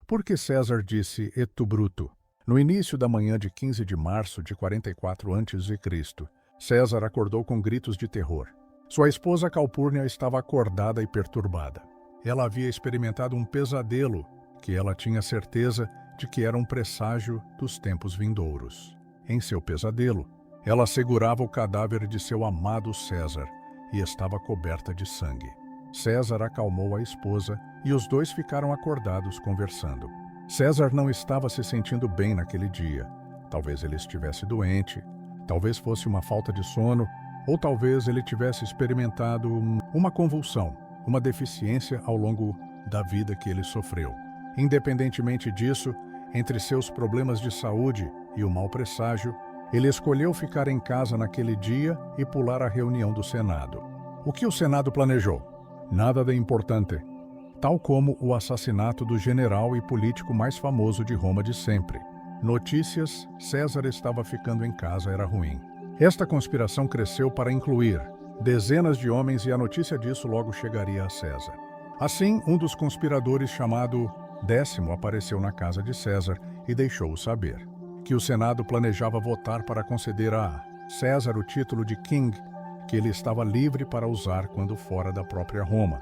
Por que César disse "et tu Bruto"? No início da manhã de 15 de março de 44 a.C., César acordou com gritos de terror. Sua esposa Calpurnia estava acordada e perturbada. Ela havia experimentado um pesadelo que ela tinha certeza de que era um presságio dos tempos vindouros. Em seu pesadelo, ela segurava o cadáver de seu amado César e estava coberta de sangue. César acalmou a esposa e os dois ficaram acordados conversando. César não estava se sentindo bem naquele dia. Talvez ele estivesse doente, talvez fosse uma falta de sono, ou talvez ele tivesse experimentado uma convulsão, uma deficiência ao longo da vida que ele sofreu. Independentemente disso, entre seus problemas de saúde e o mau presságio, ele escolheu ficar em casa naquele dia e pular a reunião do Senado. O que o Senado planejou? Nada de importante. Tal como o assassinato do general e político mais famoso de Roma de sempre. Notícias: César estava ficando em casa era ruim. Esta conspiração cresceu para incluir dezenas de homens e a notícia disso logo chegaria a César. Assim, um dos conspiradores, chamado Décimo, apareceu na casa de César e deixou-o saber que o Senado planejava votar para conceder a César o título de King, que ele estava livre para usar quando fora da própria Roma.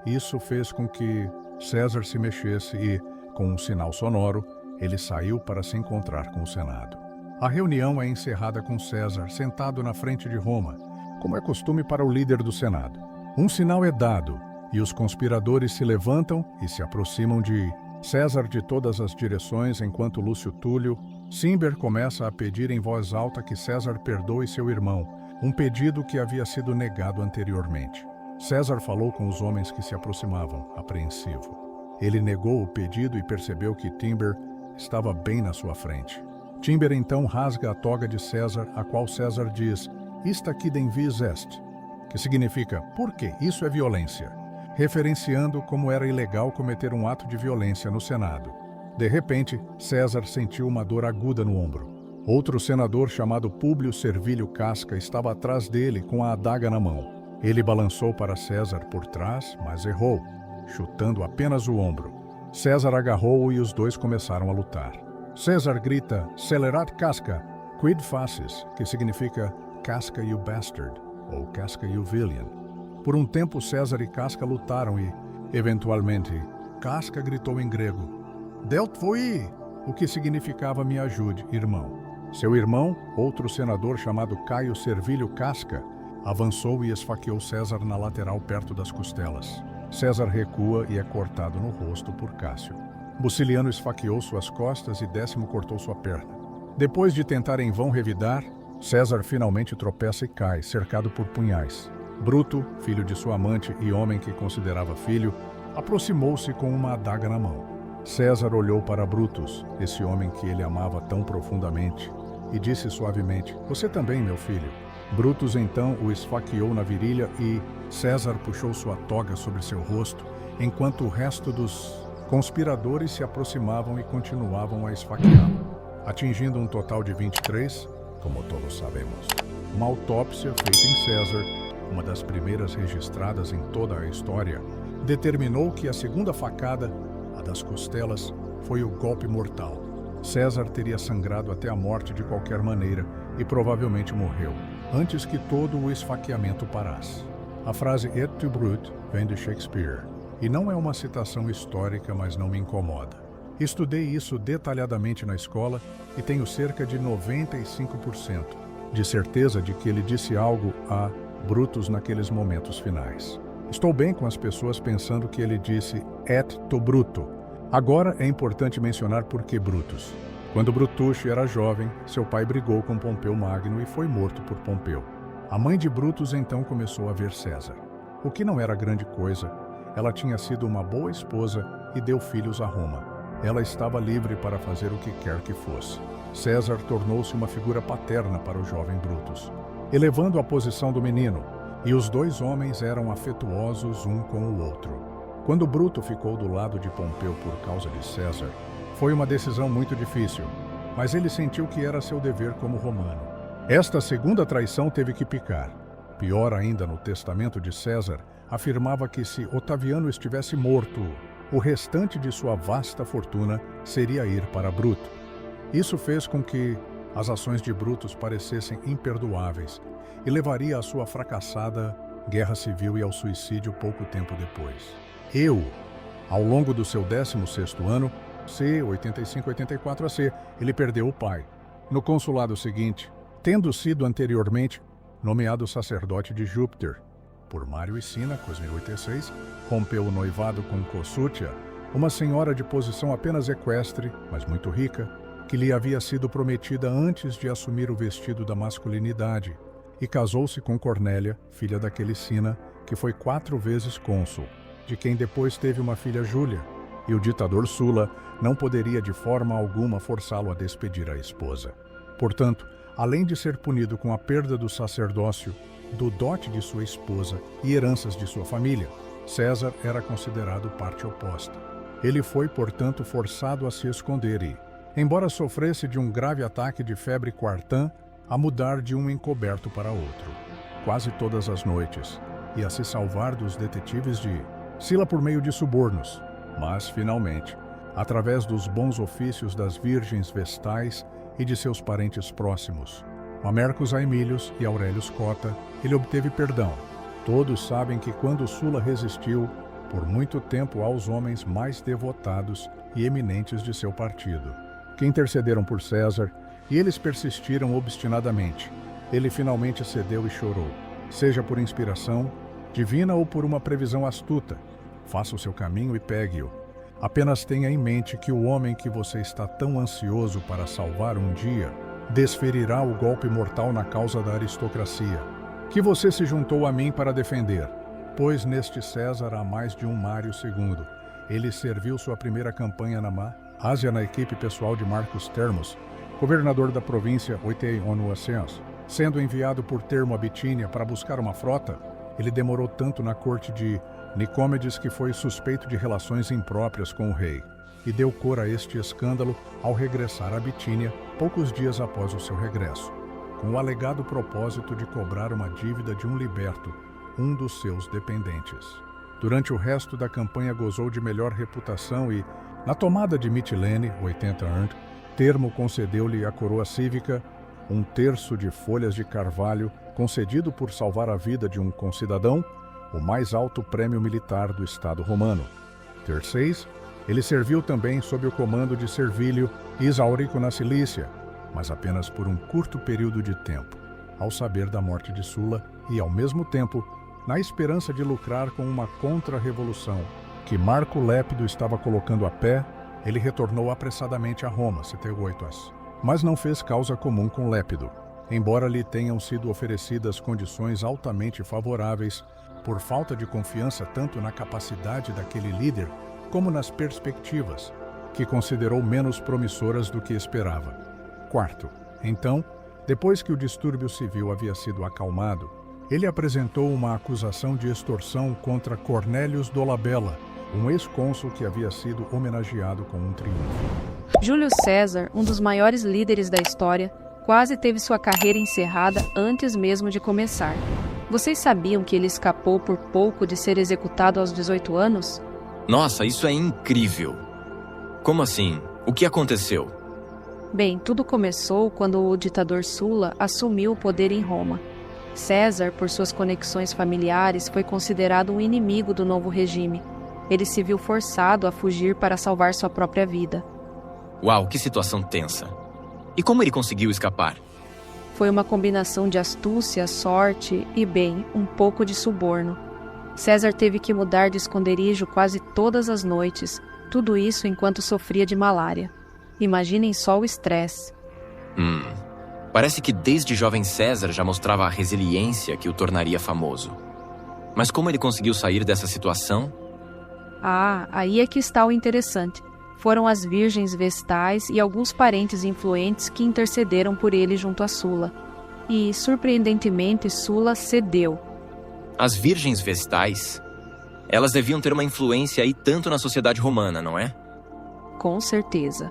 Isso fez com que César se mexesse e, com um sinal sonoro, ele saiu para se encontrar com o Senado. A reunião é encerrada com César sentado na frente de Roma, como é costume para o líder do Senado. Um sinal é dado e os conspiradores se levantam e se aproximam de César de todas as direções, enquanto Lúcio Túlio Cimber começa a pedir em voz alta que César perdoe seu irmão, um pedido que havia sido negado anteriormente. César falou com os homens que se aproximavam, apreensivo. Ele negou o pedido e percebeu que Timber estava bem na sua frente. Timber então rasga a toga de César, a qual César diz, "Ista quidem vis est", que significa, "Por quê? Isso é violência", referenciando como era ilegal cometer um ato de violência no Senado. De repente, César sentiu uma dor aguda no ombro. Outro senador chamado Públio Servilio Casca estava atrás dele com a adaga na mão. Ele balançou para César por trás, mas errou, chutando apenas o ombro. César agarrou-o e os dois começaram a lutar. César grita, "Celerat Casca, quid facis", que significa Casca you bastard, ou Casca you villain. Por um tempo, César e Casca lutaram e, eventualmente, Casca gritou em grego, "Deut voi", o que significava "Me ajude, irmão". Seu irmão, outro senador chamado Caio Servilio Casca, avançou e esfaqueou César na lateral perto das costelas. César recua e é cortado no rosto por Cássio. Buciliano esfaqueou suas costas e Décimo cortou sua perna. Depois de tentar em vão revidar, César finalmente tropeça e cai, cercado por punhais. Bruto, filho de sua amante e homem que considerava filho, aproximou-se com uma adaga na mão. César olhou para Brutus, esse homem que ele amava tão profundamente, e disse suavemente, "Você também, meu filho." Brutus então o esfaqueou na virilha e César puxou sua toga sobre seu rosto, enquanto o resto dos conspiradores se aproximavam e continuavam a esfaqueá-lo, atingindo um total de 23, como todos sabemos. Uma autópsia feita em César, uma das primeiras registradas em toda a história, determinou que a segunda facada, a das costelas, foi o golpe mortal. César teria sangrado até a morte de qualquer maneira e provavelmente morreu, antes que todo o esfaqueamento parasse. A frase "et tu Brute" vem de Shakespeare, e não é uma citação histórica, mas não me incomoda. Estudei isso detalhadamente na escola e tenho cerca de 95% de certeza de que ele disse algo a Brutus naqueles momentos finais. Estou bem com as pessoas pensando que ele disse "et tu Bruto". Agora é importante mencionar por que Brutus. Quando Brutucci era jovem, seu pai brigou com Pompeu Magno e foi morto por Pompeu. A mãe de Brutus então começou a ver César. O que não era grande coisa, ela tinha sido uma boa esposa e deu filhos a Roma. Ela estava livre para fazer o que quer que fosse. César tornou-se uma figura paterna para o jovem Brutus, elevando a posição do menino, e os dois homens eram afetuosos um com o outro. Quando Bruto ficou do lado de Pompeu por causa de César, foi uma decisão muito difícil, mas ele sentiu que era seu dever como romano. Esta segunda traição teve que picar. Pior ainda, no testamento de César, afirmava que se Otaviano estivesse morto, o restante de sua vasta fortuna seria ir para Bruto. Isso fez com que as ações de Brutus parecessem imperdoáveis e levaria à sua fracassada guerra civil e ao suicídio pouco tempo depois. Ao longo do seu 16º ano, C. 85-84 AC, ele perdeu o pai. No consulado seguinte, tendo sido anteriormente nomeado sacerdote de Júpiter por Mário e Sínacos, 1086, rompeu o noivado com Cossútia, uma senhora de posição apenas equestre, mas muito rica, que lhe havia sido prometida antes de assumir o vestido da masculinidade, e casou-se com Cornélia, filha daquele Sina, que foi 4 vezes cônsul, de quem depois teve uma filha Júlia, e o ditador Sulla não poderia de forma alguma forçá-lo a despedir a esposa. Portanto, além de ser punido com a perda do sacerdócio, do dote de sua esposa e heranças de sua família, César era considerado parte oposta. Ele foi, portanto, forçado a se esconder e, embora sofresse de um grave ataque de febre quartã, a mudar de um encoberto para outro, quase todas as noites, e a se salvar dos detetives de Sila por meio de subornos, mas, finalmente, através dos bons ofícios das virgens vestais e de seus parentes próximos, Mamercus Aemilius e Aurelius Cota, ele obteve perdão. Todos sabem que quando Sulla resistiu, por muito tempo aos homens mais devotados e eminentes de seu partido, que intercederam por César, e eles persistiram obstinadamente. Ele finalmente cedeu e chorou, seja por inspiração divina ou por uma previsão astuta. Faça o seu caminho e pegue-o. Apenas tenha em mente que o homem que você está tão ansioso para salvar um dia desferirá o golpe mortal na causa da aristocracia, que você se juntou a mim para defender, pois neste César há mais de um Mário II. Ele serviu sua primeira campanha na Ásia na equipe pessoal de Marcus Termus, governador da província Oitei-Onuaceans. Sendo enviado por Termo a Bitínia para buscar uma frota, ele demorou tanto na corte de Nicômedes que foi suspeito de relações impróprias com o rei, e deu cor a este escândalo ao regressar à Bitínia poucos dias após o seu regresso, com o alegado propósito de cobrar uma dívida de um liberto, um dos seus dependentes. Durante o resto da campanha gozou de melhor reputação e, na tomada de Mitilene, 80 Arndt, Termo concedeu-lhe a coroa cívica, 1/3 de folhas de carvalho, concedido por salvar a vida de um concidadão, o mais alto prêmio militar do Estado romano. Terceiro, ele serviu também sob o comando de Servílio e Isaurico na Cilícia, mas apenas por um curto período de tempo, ao saber da morte de Sulla e, ao mesmo tempo, na esperança de lucrar com uma contra-revolução que Marco Lépido estava colocando a pé, ele retornou apressadamente a Roma, 78 as. Mas não fez causa comum com Lépido, embora lhe tenham sido oferecidas condições altamente favoráveis, por falta de confiança tanto na capacidade daquele líder como nas perspectivas, que considerou menos promissoras do que esperava. Quarto, então, depois que o distúrbio civil havia sido acalmado, ele apresentou uma acusação de extorsão contra Cornélius Dolabella, um ex-cônsul que havia sido homenageado com um triunfo. Júlio César, um dos maiores líderes da história, quase teve sua carreira encerrada antes mesmo de começar. Vocês sabiam que ele escapou por pouco de ser executado aos 18 anos? Nossa, isso é incrível! Como assim? O que aconteceu? Bem, tudo começou quando o ditador Sulla assumiu o poder em Roma. César, por suas conexões familiares, foi considerado um inimigo do novo regime. Ele se viu forçado a fugir para salvar sua própria vida. Uau, que situação tensa! E como ele conseguiu escapar? Foi uma combinação de astúcia, sorte e, bem, um pouco de suborno. César teve que mudar de esconderijo quase todas as noites, tudo isso enquanto sofria de malária. Imaginem só o estresse. Parece que desde jovem César já mostrava a resiliência que o tornaria famoso. Mas como ele conseguiu sair dessa situação? Aí é que está o interessante. Foram as virgens vestais e alguns parentes influentes que intercederam por ele junto a Sulla. E, surpreendentemente, Sulla cedeu. As virgens vestais? Elas deviam ter uma influência aí tanto na sociedade romana, não é? Com certeza.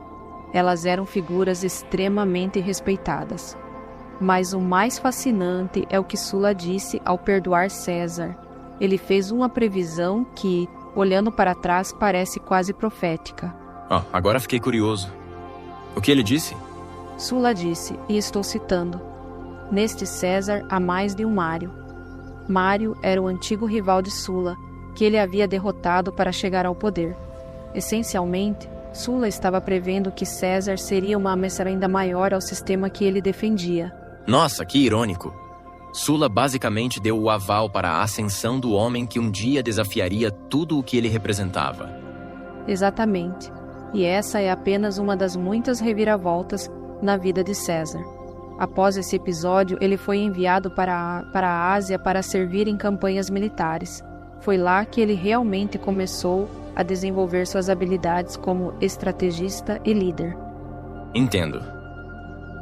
Elas eram figuras extremamente respeitadas. Mas o mais fascinante é o que Sulla disse ao perdoar César. Ele fez uma previsão que, Olhando para trás, parece quase profética. Agora fiquei curioso. O que ele disse? Sulla disse, e estou citando: "Neste César há mais de um Mário." Mário era o antigo rival de Sulla, que ele havia derrotado para chegar ao poder. Essencialmente, Sulla estava prevendo que César seria uma ameaça ainda maior ao sistema que ele defendia. Nossa, que irônico! Sulla basicamente deu o aval para a ascensão do homem que um dia desafiaria tudo o que ele representava. Exatamente. E essa é apenas uma das muitas reviravoltas na vida de César. Após esse episódio, ele foi enviado para a Ásia para servir em campanhas militares. Foi lá que ele realmente começou a desenvolver suas habilidades como estrategista e líder. Entendo.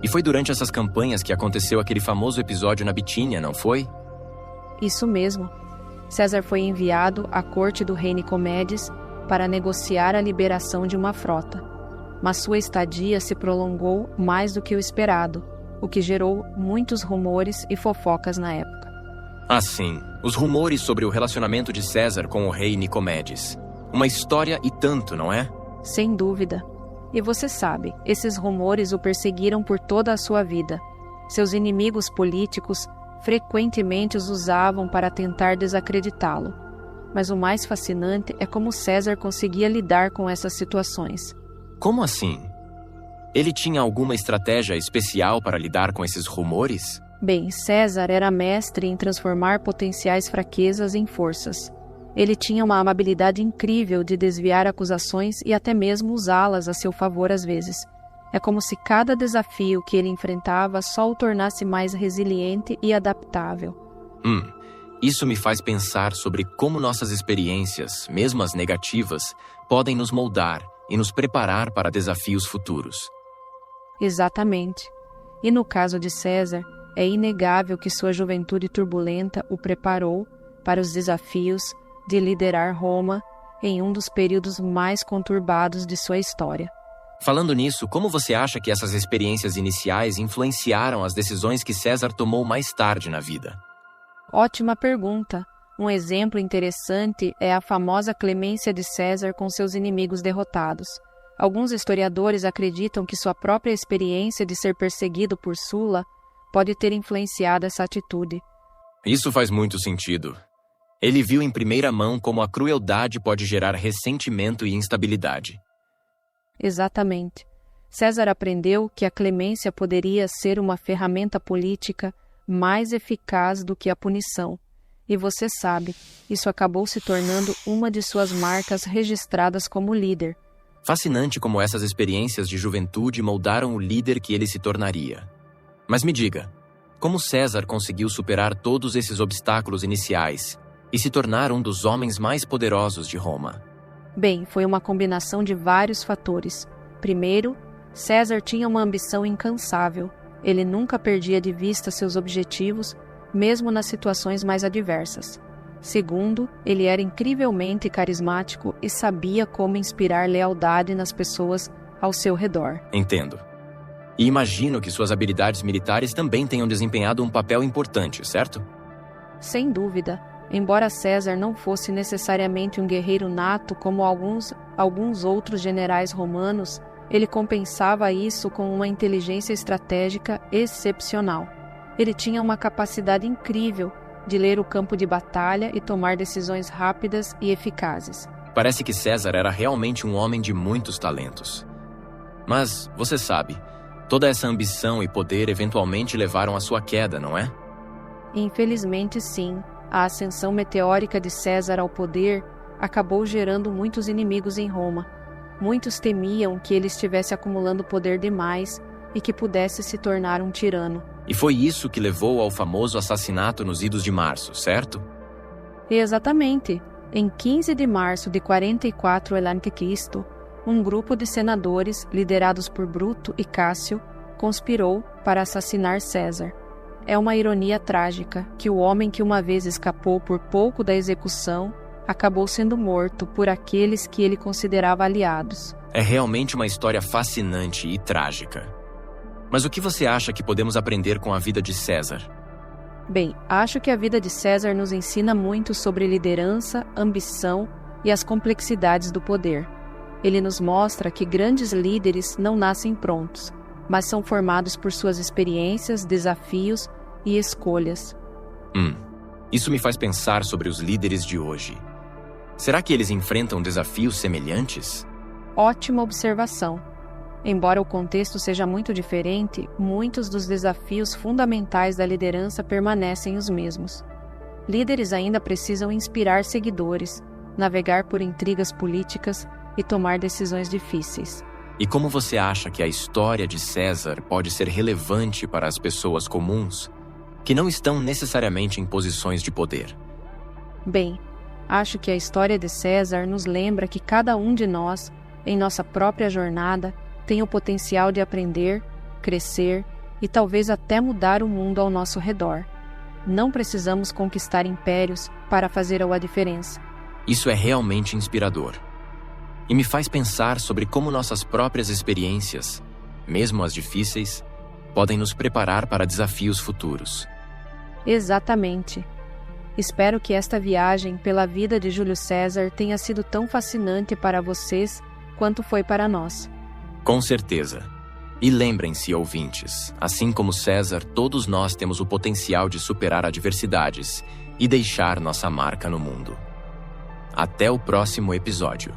E foi durante essas campanhas que aconteceu aquele famoso episódio na Bitínia, não foi? Isso mesmo. César foi enviado à corte do rei Nicomedes para negociar a liberação de uma frota. Mas sua estadia se prolongou mais do que o esperado, o que gerou muitos rumores e fofocas na época. Sim, os rumores sobre o relacionamento de César com o rei Nicomedes. Uma história e tanto, não é? Sem dúvida. E você sabe, esses rumores o perseguiram por toda a sua vida. Seus inimigos políticos frequentemente os usavam para tentar desacreditá-lo. Mas o mais fascinante é como César conseguia lidar com essas situações. Como assim? Ele tinha alguma estratégia especial para lidar com esses rumores? Bem, César era mestre em transformar potenciais fraquezas em forças. Ele tinha uma habilidade incrível de desviar acusações e até mesmo usá-las a seu favor às vezes. É como se cada desafio que ele enfrentava só o tornasse mais resiliente e adaptável. Isso me faz pensar sobre como nossas experiências, mesmo as negativas, podem nos moldar e nos preparar para desafios futuros. Exatamente. E no caso de César, é inegável que sua juventude turbulenta o preparou para os desafios de liderar Roma em um dos períodos mais conturbados de sua história. Falando nisso, como você acha que essas experiências iniciais influenciaram as decisões que César tomou mais tarde na vida? Ótima pergunta. Um exemplo interessante é a famosa clemência de César com seus inimigos derrotados. Alguns historiadores acreditam que sua própria experiência de ser perseguido por Sulla pode ter influenciado essa atitude. Isso faz muito sentido. Ele viu em primeira mão como a crueldade pode gerar ressentimento e instabilidade. Exatamente. César aprendeu que a clemência poderia ser uma ferramenta política mais eficaz do que a punição. E você sabe, isso acabou se tornando uma de suas marcas registradas como líder. Fascinante como essas experiências de juventude moldaram o líder que ele se tornaria. Mas me diga, como César conseguiu superar todos esses obstáculos iniciais e se tornar um dos homens mais poderosos de Roma? Bem, foi uma combinação de vários fatores. Primeiro, César tinha uma ambição incansável. Ele nunca perdia de vista seus objetivos, mesmo nas situações mais adversas. Segundo, ele era incrivelmente carismático e sabia como inspirar lealdade nas pessoas ao seu redor. Entendo. E imagino que suas habilidades militares também tenham desempenhado um papel importante, certo? Sem dúvida. Embora César não fosse necessariamente um guerreiro nato como alguns outros generais romanos, ele compensava isso com uma inteligência estratégica excepcional. Ele tinha uma capacidade incrível de ler o campo de batalha e tomar decisões rápidas e eficazes. Parece que César era realmente um homem de muitos talentos. Mas, você sabe, toda essa ambição e poder eventualmente levaram à sua queda, não é? Infelizmente, sim. A ascensão meteórica de César ao poder acabou gerando muitos inimigos em Roma. Muitos temiam que ele estivesse acumulando poder demais e que pudesse se tornar um tirano. E foi isso que levou ao famoso assassinato nos idos de março, certo? Exatamente. Em 15 de março de 44 a.C., um grupo de senadores, liderados por Bruto e Cássio, conspirou para assassinar César. É uma ironia trágica que o homem que uma vez escapou por pouco da execução acabou sendo morto por aqueles que ele considerava aliados. É realmente uma história fascinante e trágica. Mas o que você acha que podemos aprender com a vida de César? Bem, acho que a vida de César nos ensina muito sobre liderança, ambição e as complexidades do poder. Ele nos mostra que grandes líderes não nascem prontos, mas são formados por suas experiências, desafios e escolhas. Isso me faz pensar sobre os líderes de hoje. Será que eles enfrentam desafios semelhantes? Ótima observação. Embora o contexto seja muito diferente, muitos dos desafios fundamentais da liderança permanecem os mesmos. Líderes ainda precisam inspirar seguidores, navegar por intrigas políticas e tomar decisões difíceis. E como você acha que a história de César pode ser relevante para as pessoas comuns, que não estão necessariamente em posições de poder? Bem, acho que a história de César nos lembra que cada um de nós, em nossa própria jornada, tem o potencial de aprender, crescer e talvez até mudar o mundo ao nosso redor. Não precisamos conquistar impérios para fazer a diferença. Isso é realmente inspirador. E me faz pensar sobre como nossas próprias experiências, mesmo as difíceis, podem nos preparar para desafios futuros. Exatamente. Espero que esta viagem pela vida de Júlio César tenha sido tão fascinante para vocês quanto foi para nós. Com certeza. E lembrem-se, ouvintes, assim como César, todos nós temos o potencial de superar adversidades e deixar nossa marca no mundo. Até o próximo episódio.